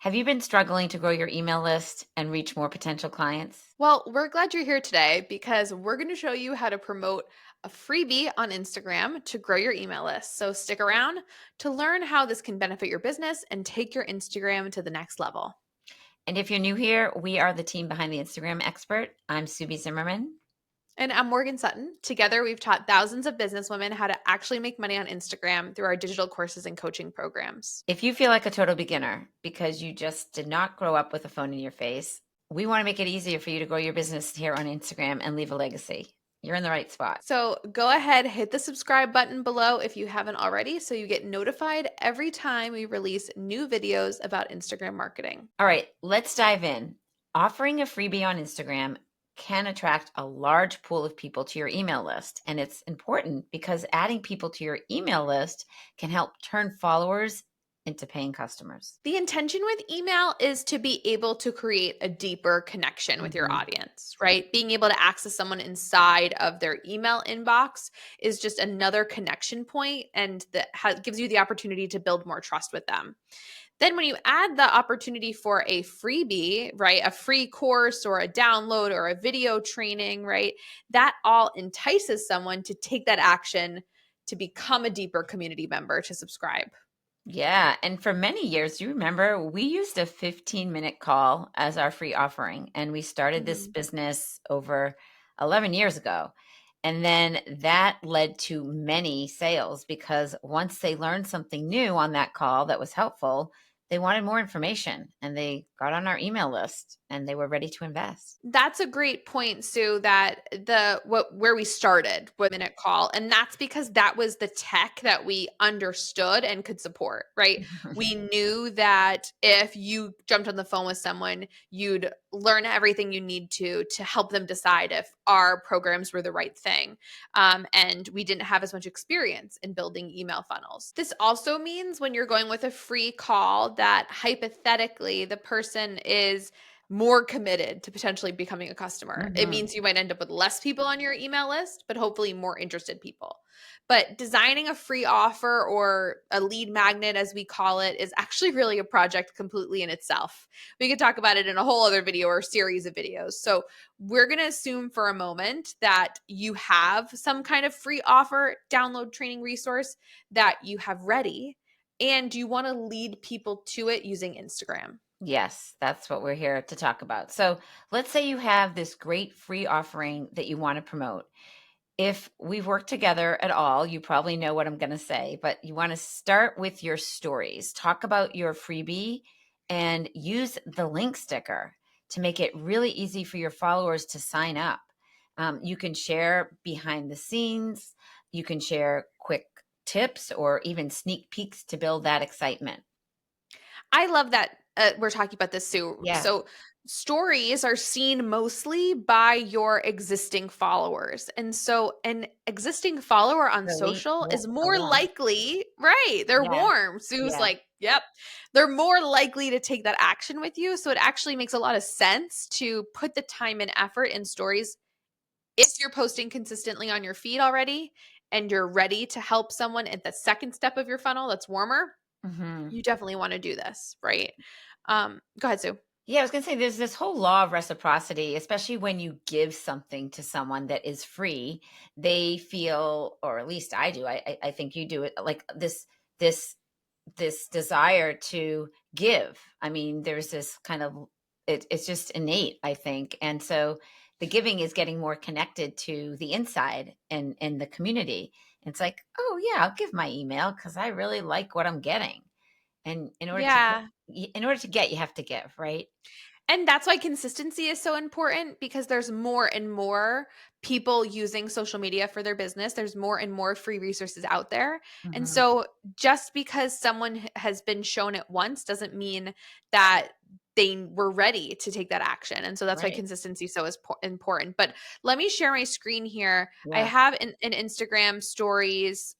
Have you been struggling to grow your email list and reach more potential clients? Well, we're glad you're here today because we're going to show you how to promote a freebie on Instagram to grow your email list. So stick around to learn how this can benefit your business and take your Instagram to the next level. And if you're new here, we are the team behind the Instagram expert. I'm Subi Zimmerman. And I'm Morgan Sutton. Together, we've taught thousands of businesswomen how to actually make money on Instagram through our digital courses and coaching programs. If you feel like a total beginner because you just did not grow up with a phone in your face, we want to make it easier for you to grow your business here on Instagram and leave a legacy. You're in the right spot. So go ahead, hit the subscribe button below if you haven't already so you get notified every time we release new videos about Instagram marketing. All right, let's dive in. Offering a freebie on Instagram can attract a large pool of people to your email list. And it's important because adding people to your email list can help turn followers into paying customers. The intention with email is to be able to create a deeper connection with your Mhm. audience, right? Being able to access someone inside of their email inbox is just another connection point and that gives you the opportunity to build more trust with them. Then, when you add the opportunity for a freebie, right, a free course or a download or a video training, right, that all entices someone to take that action to become a deeper community member to subscribe. Yeah. And for many years, you remember we used a 15-minute call as our free offering. And we started this Mhm. business over 11 years ago. And then that led to many sales because once they learned something new on that call that was helpful, they wanted more information and they got on our email list and they were ready to invest. That's a great point, Sue, that where we started with minute call. And that's because that was the tech that we understood and could support, right? We knew that if you jumped on the phone with someone, you'd learn everything you need to help them decide if our programs were the right thing. And we didn't have as much experience in building email funnels. This also means when you're going with a free call that hypothetically the person is more committed to potentially becoming a customer. It Mhm. means you might end up with less people on your email list, but hopefully more interested people. But designing a free offer or a lead magnet, as we call it, is actually really a project completely in itself. We could talk about it in a whole other video or series of videos. So, we're going to assume for a moment that you have some kind of free offer, download training resource that you have ready, and you want to lead people to it using Instagram. Yes, that's what we're here to talk about. So let's say you have this great free offering that you want to promote. If we've worked together at all, you probably know what I'm going to say, but you want to start with your stories. Talk about your freebie and use the link sticker to make it really easy for your followers to sign up. You can share behind the scenes, you can share quick tips or even sneak peeks to build that excitement. I love that we're talking about this, Sue. Yeah, So, stories are seen mostly by your existing followers. And so, an existing follower on really social is a more warm. likely, right? They're Yeah, warm. Sue's yeah. like, yep, they're more likely to take that action with you. So, it actually makes a lot of sense to put the time and effort in stories if you're posting consistently on your feed already and you're ready to help someone at the second step of your funnel that's warmer. Mhm. You definitely wanna do this, right? Go ahead, Sue. Yeah, I was gonna say there's this whole law of reciprocity, especially when you give something to someone that is free, they feel, or at least I do, I think you do it like this this desire to give. I mean, there's this kind of it's just innate, I think. And so the giving is getting more connected to the inside and the community. It's like, oh yeah, I'll give my email because I really like what I'm getting. And Yeah, in order to get, you have to give, right? and that's why consistency is so important because there's more and more people using social media for their business. There's more and more free resources out there. And Mhm. so just because someone has been shown it once doesn't mean that they were ready to take that action. And so that's why Right. consistency is important. But let me share my screen here. I Yeah. have an Instagram stories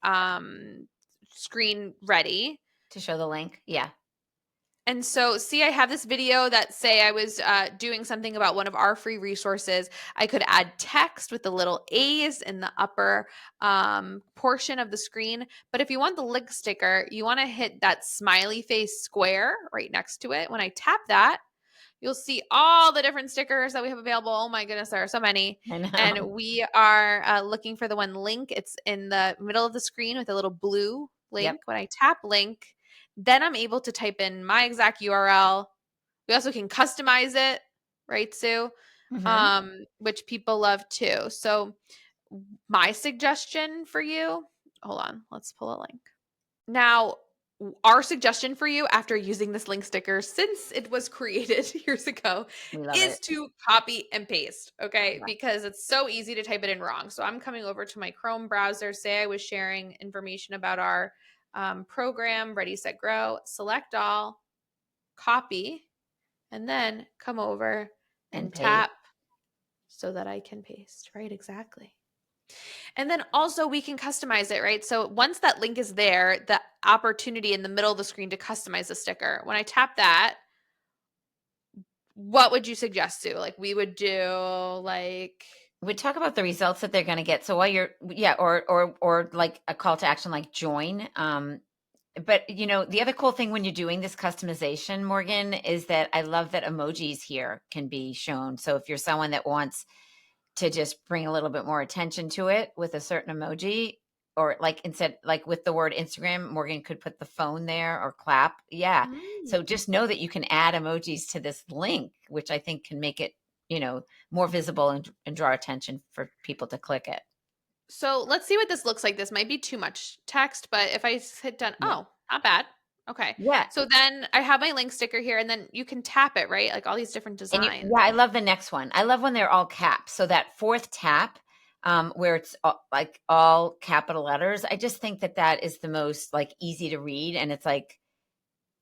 screen ready. To show the link. Yeah. And so, see, I have this video that say I was doing something about one of our free resources. I could add text with the little A's in the upper portion of the screen. But if you want the link sticker, you want to hit that smiley face square right next to it. When I tap that, you'll see all the different stickers that we have available. Oh my goodness, there are so many. I And know. we are looking for the one link. It's in the middle of the screen with a little blue Yep. link. When I tap link, then I'm able to type in my exact URL. We also can customize it, right, Sue? Hmm. Which people love too. So my suggestion for you, hold on, let's pull a link. Now, our suggestion for you after using this link sticker since it was created years ago We love is it. to copy and paste, okay? Yeah. Because it's so easy to type it in wrong. So I'm coming over to my Chrome browser, say I was sharing information about our program, Ready, Set, Grow, select all, copy, and then come over And and paste. tap so that I can paste, right? Exactly. And then also we can customize it, right? So once that link is there, the opportunity in the middle of the screen to customize the sticker. When I tap that, what would you suggest to? Like we would do like We talk about the results that they're going to get. So while you're, yeah, or like a call to action, like join. But the other cool thing when you're doing this customization, Morgan, is that I love that emojis here can be shown. So if you're someone that wants to just bring a little bit more attention to it with a certain emoji, or like instead, like with the word Instagram, Morgan could put the phone there or clap. Yeah. So mm. just know that you can add emojis to this link, which I think can make it, more visible and draw attention for people to click it. So let's see what this looks like. This might be too much text, but if I hit done, Yeah. oh, not bad. Okay. Yeah. So then I have my link sticker here and then you can tap it, right? Like all these different Yeah, designs. I love the next one. I love when they're all caps. So that fourth tap, where it's like all capital letters, I just think that that is the most like easy to read, and it's like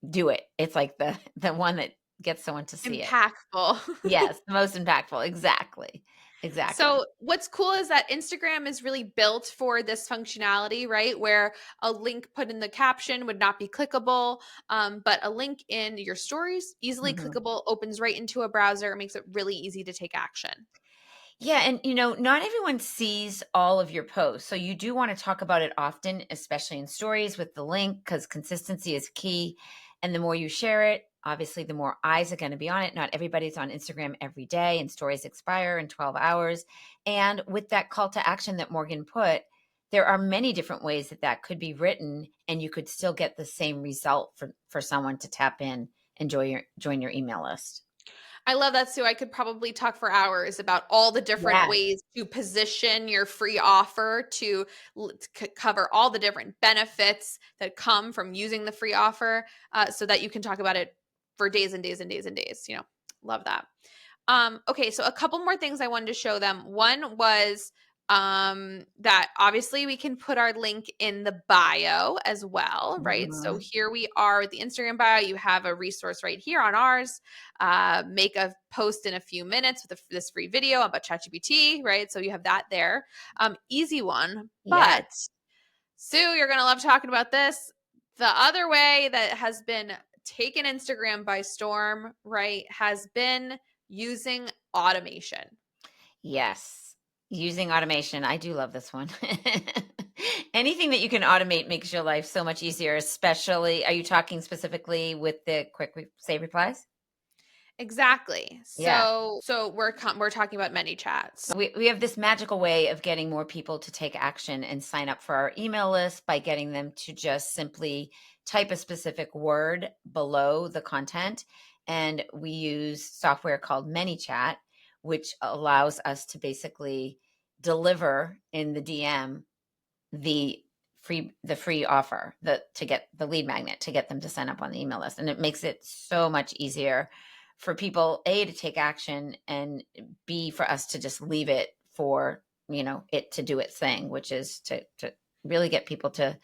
do it. It's like the one that gets someone to see it. Impactful. Yes, the most impactful. Exactly. Exactly. So, what's cool is that Instagram is really built for this functionality, right? Where a link put in the caption would not be clickable, but a link in your stories, easily Mhm. clickable, opens right into a browser, makes it really easy to take action. Yeah, and not everyone sees all of your posts. So you do want to talk about it often, especially in stories with the link, because consistency is key. And the more you share it, obviously, the more eyes are going to be on it. Not everybody's on Instagram every day, and stories expire in 12 hours. And with that call to action that Morgan put, there are many different ways that that could be written, and you could still get the same result for someone to tap in and join your email list. I love that, Sue. I could probably talk for hours about all the different Yeah. ways to position your free offer to cover all the different benefits that come from using the free offer so that you can talk about it for days and days and days and days. Love that. Okay, so a couple more things I wanted to show them. One was that obviously we can put our link in the bio as well, right? So Mhm. here we are with the Instagram bio. You have a resource right here on ours. Make a post in a few minutes with this free video about ChatGPT, right? So you have that there. Easy one, Yeah. but Sue, you're gonna love talking about this. The other way that has been taken Instagram by storm, right, has been using automation. Yes. Using automation. I do love this one. Anything that you can automate makes your life so much easier, especially are you talking specifically with the quick save replies? Exactly. Yeah. So we're talking about many chats. We have this magical way of getting more people to take action and sign up for our email list by getting them to just simply type a specific word below the content. And we use software called ManyChat, which allows us to basically deliver in the DM the free offer, to get the lead magnet, to get them to sign up on the email list. And it makes it so much easier for people, A, to take action, and B, for us to just leave it for, it to do its thing, which is to really get people to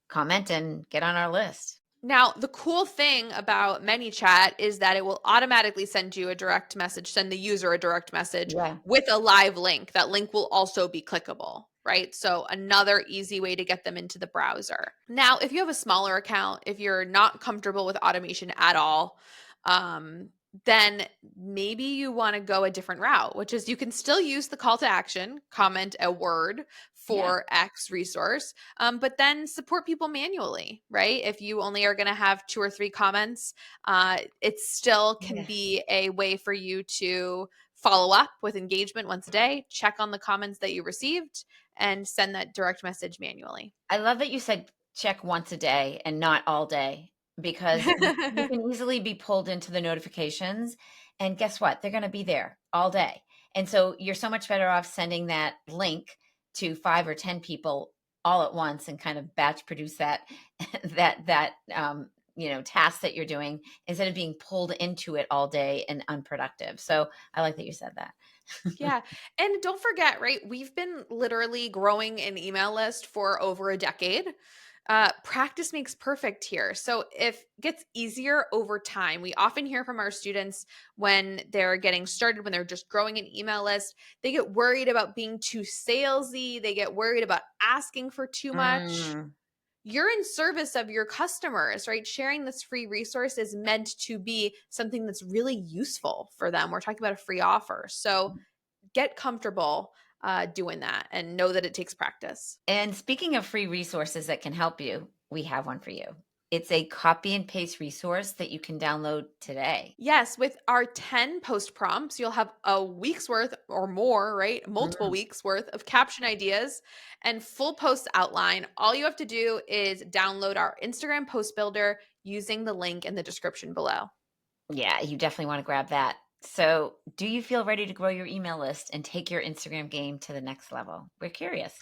comment and get on our list. Now, the cool thing about ManyChat is that it will automatically send you a direct message, send the user a direct message Yeah. with a live link. That link will also be clickable. right? So another easy way to get them into the browser. Now, if you have a smaller account, if you're not comfortable with automation at all, um, then maybe you want to go a different route, which is you can still use the call to action, comment a word Yeah. for X resource, but then support people manually, right? If you only are going to have 2 or 3 comments, it still can Yeah. be a way for you to follow up with engagement once a day, check on the comments that you received, and send that direct message manually. I love that you said check once a day and not all day because you can easily be pulled into the notifications. And guess what? They're going to be there all day. And so you're so much better off sending that link to 5 or 10 people all at once and kind of batch produce that task that you're doing instead of being pulled into it all day and unproductive. So I like that you said that. Yeah. And don't forget, right? We've been literally growing an email list for over a decade. Practice makes perfect here. So if it gets easier over time, we often hear from our students when they're getting started, when they're just growing an email list, they get worried about being too salesy. They get worried about asking for too much. Mm. You're in service of your customers, right? Sharing this free resource is meant to be something that's really useful for them. We're talking about a free offer. So get comfortable doing that and know that it takes practice. And speaking of free resources that can help you, we have one for you. It's a copy and paste resource that you can download today. Yes, with our 10 post prompts, you'll have a week's worth or more, right? Multiple Mm. weeks worth of caption ideas and full post outline. All you have to do is download our Instagram post builder using the link in the description below. Yeah, you definitely want to grab that. So, do you feel ready to grow your email list and take your Instagram game to the next level? We're curious.